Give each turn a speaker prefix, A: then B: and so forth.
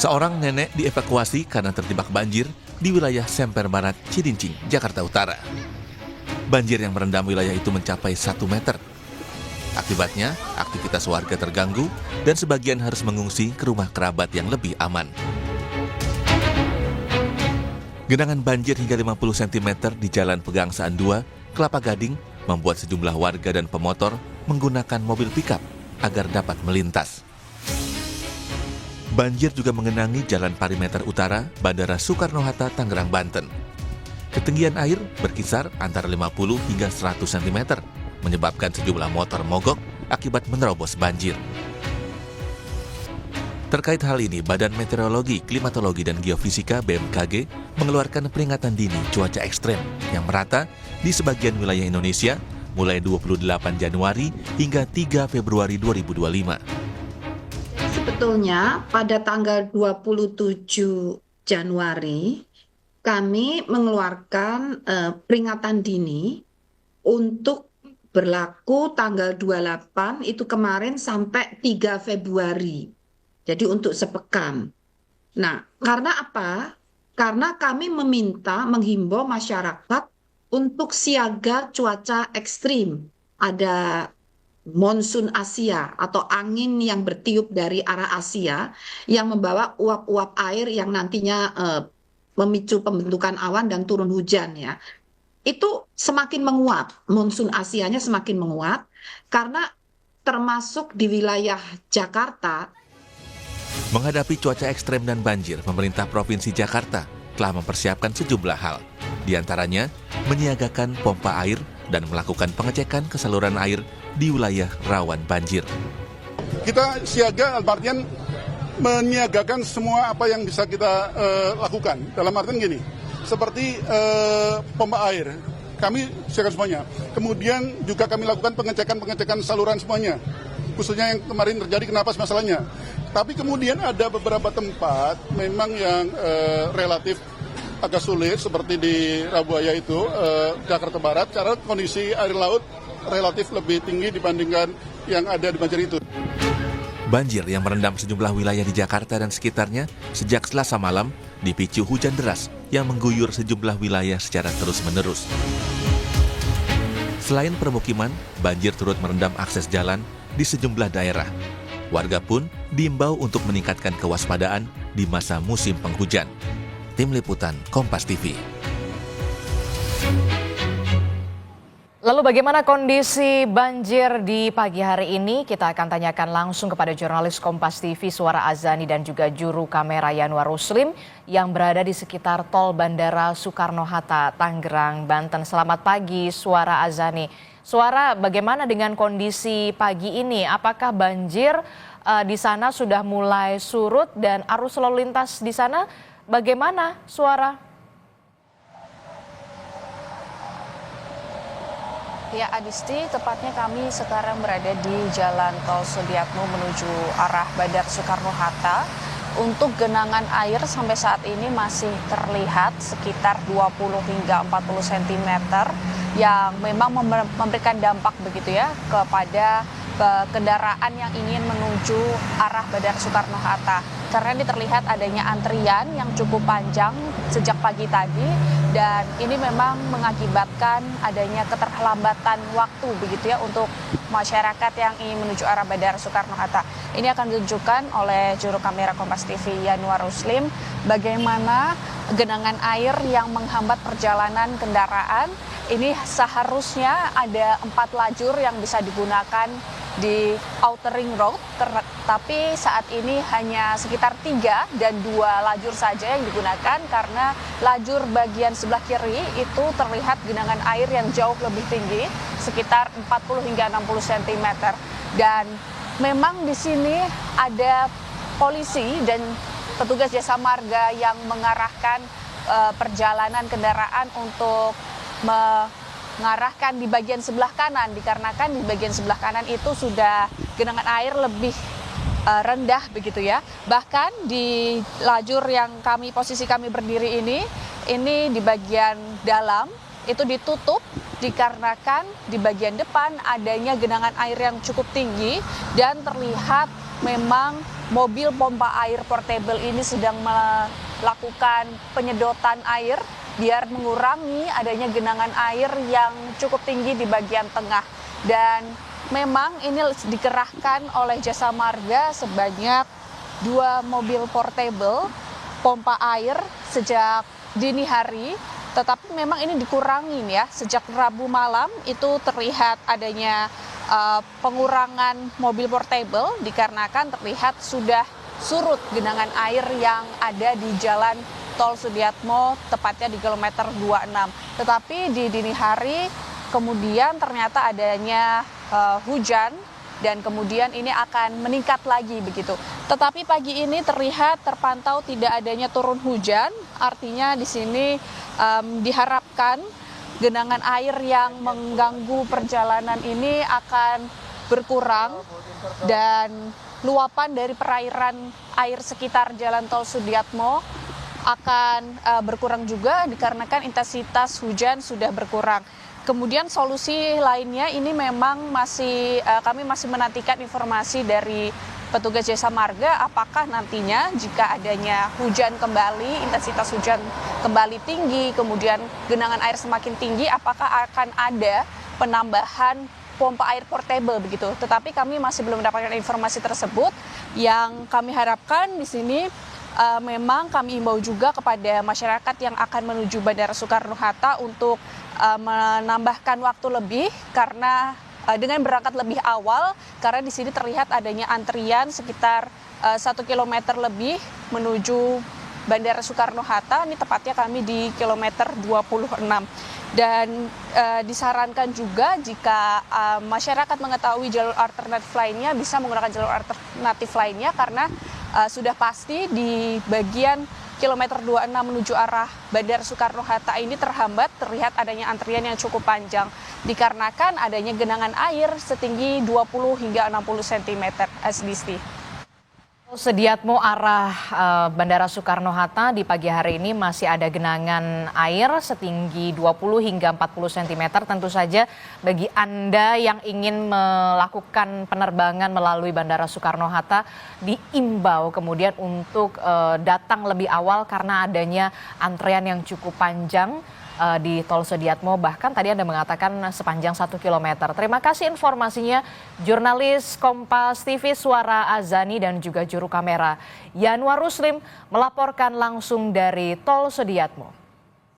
A: Seorang nenek dievakuasi karena terjebak banjir di wilayah Semper Barat, Cilincing, Jakarta Utara. Banjir yang merendam wilayah itu mencapai 1 meter. Akibatnya, aktivitas warga terganggu dan sebagian harus mengungsi ke rumah kerabat yang lebih aman. Genangan banjir hingga 50 cm di Jalan Pegangsaan 2, Kelapa Gading, membuat sejumlah warga dan pemotor menggunakan mobil pickup agar dapat melintas. Banjir juga mengenangi Jalan Perimeter Utara, Bandara Soekarno-Hatta, Tangerang, Banten. Ketinggian air berkisar antara 50 hingga 100 cm, menyebabkan sejumlah motor mogok akibat menerobos banjir. Terkait hal ini, Badan Meteorologi, Klimatologi, dan Geofisika (BMKG) mengeluarkan peringatan dini cuaca ekstrem yang merata di sebagian wilayah Indonesia mulai 28 Januari hingga 3 Februari 2025.
B: Sebetulnya pada tanggal 27 Januari kami mengeluarkan peringatan dini untuk berlaku tanggal 28 itu kemarin sampai 3 Februari. Jadi untuk sepekan. Nah, karena apa? Karena kami menghimbau masyarakat untuk siaga cuaca ekstrim. Ada monsun Asia atau angin yang bertiup dari arah Asia yang membawa uap-uap air yang nantinya memicu pembentukan awan dan turun hujan ya. Itu semakin menguat, monsun Asianya semakin menguat karena termasuk di wilayah Jakarta.
A: Menghadapi cuaca ekstrem dan banjir, pemerintah Provinsi Jakarta telah mempersiapkan sejumlah hal. Di antaranya, menyiagakan pompa air dan melakukan pengecekan ke saluran air di wilayah rawan banjir.
C: Kita siaga, artian menyiagakan semua apa yang bisa kita lakukan. Dalam artian gini, seperti pompa air, kami siapkan semuanya. Kemudian juga kami lakukan pengecekan saluran semuanya, khususnya yang kemarin terjadi kenapa masalahnya. Tapi kemudian ada beberapa tempat memang yang relatif agak sulit, seperti di Rabuaya itu, Jakarta Barat, karena kondisi air laut relatif lebih tinggi dibandingkan yang ada di banjir itu.
A: Banjir yang merendam sejumlah wilayah di Jakarta dan sekitarnya sejak Selasa malam dipicu hujan deras yang mengguyur sejumlah wilayah secara terus-menerus. Selain permukiman, banjir turut merendam akses jalan di sejumlah daerah. Warga pun diimbau untuk meningkatkan kewaspadaan di masa musim penghujan. Tim Liputan Kompas TV.
D: Lalu bagaimana kondisi banjir di pagi hari ini? Kita akan tanyakan langsung kepada jurnalis Kompas TV Suara Azani dan juga juru kamera Yanuar Ruslim yang berada di sekitar tol Bandara Soekarno-Hatta, Tangerang, Banten. Selamat pagi Suara Azani. Suara, bagaimana dengan kondisi pagi ini? Apakah banjir di sana sudah mulai surut dan arus lalu lintas di sana bagaimana, Suara?
E: Ya Adisti, tepatnya kami sekarang berada di Jalan Tol Sudiatmo menuju arah Bandara Soekarno-Hatta. Untuk genangan air sampai saat ini masih terlihat sekitar 20 hingga 40 cm yang memang memberikan dampak begitu ya kepada kendaraan yang ingin menuju arah Bandara Soekarno-Hatta. Karena ini terlihat adanya antrian yang cukup panjang sejak pagi tadi dan ini memang mengakibatkan adanya keterlambatan waktu begitu ya untuk masyarakat yang ingin menuju arah Bandara Soekarno-Hatta. Ini akan ditunjukkan oleh juru kamera Kompas TV Yanuar Ruslim bagaimana genangan air yang menghambat perjalanan kendaraan. Ini seharusnya ada 4 lajur yang bisa digunakan di Outer Ring Road, tapi saat ini hanya sekitar 3 dan 2 lajur saja yang digunakan karena lajur bagian sebelah kiri itu terlihat genangan air yang jauh lebih tinggi, sekitar 40 hingga 60 cm. Dan memang di sini ada polisi dan petugas jasa marga yang mengarahkan perjalanan kendaraan untuk mengarahkan di bagian sebelah kanan, dikarenakan di bagian sebelah kanan itu sudah genangan air lebih rendah begitu ya. Bahkan di lajur yang posisi kami berdiri ini di bagian dalam itu ditutup dikarenakan di bagian depan adanya genangan air yang cukup tinggi dan terlihat memang mobil pompa air portable ini sedang melakukan penyedotan air biar mengurangi adanya genangan air yang cukup tinggi di bagian tengah. Dan memang ini dikerahkan oleh Jasa Marga sebanyak 2 mobil portable pompa air sejak dini hari. Tetapi memang ini dikurangin ya, sejak Rabu malam itu terlihat adanya pengurangan mobil portable dikarenakan terlihat sudah surut genangan air yang ada di Jalan Tol Sudiatmo, tepatnya di kilometer 26. Tetapi di dini hari kemudian ternyata adanya hujan dan kemudian ini akan meningkat lagi begitu. Tetapi pagi ini terlihat terpantau tidak adanya turun hujan, artinya di sini diharapkan genangan air yang mengganggu perjalanan ini akan berkurang dan luapan dari perairan air sekitar Jalan Tol Sudiatmo akan berkurang juga dikarenakan intensitas hujan sudah berkurang. Kemudian solusi lainnya ini memang kami masih menantikan informasi dari petugas Jasa Marga apakah nantinya jika adanya hujan kembali, intensitas hujan kembali tinggi, kemudian genangan air semakin tinggi, apakah akan ada penambahan pompa air portable begitu. Tetapi kami masih belum mendapatkan informasi tersebut. Yang kami harapkan di sini memang kami imbau juga kepada masyarakat yang akan menuju Bandara Soekarno-Hatta untuk menambahkan waktu lebih karena dengan berangkat lebih awal karena di sini terlihat adanya antrian sekitar 1 kilometer lebih menuju Bandara Soekarno-Hatta. Ini tepatnya kami di kilometer 26. Dan disarankan juga jika masyarakat mengetahui jalur alternatif lainnya bisa menggunakan jalur alternatif lainnya karena sudah pasti di bagian kilometer 26 menuju arah Bandara Soekarno-Hatta ini terhambat, terlihat adanya antrian yang cukup panjang dikarenakan adanya genangan air setinggi 20 hingga 60 cm. Asdisti.
D: Sudiatmo arah Bandara Soekarno-Hatta di pagi hari ini masih ada genangan air setinggi 20 hingga 40 cm. Tentu saja bagi Anda yang ingin melakukan penerbangan melalui Bandara Soekarno-Hatta diimbau kemudian untuk datang lebih awal karena adanya antrean yang cukup panjang di Tol Sudiatmo, bahkan tadi Anda mengatakan sepanjang 1 km. Terima kasih informasinya jurnalis Kompas TV Suara Azani dan juga juru kamera Yanwar Ruslim melaporkan langsung dari Tol Sudiatmo.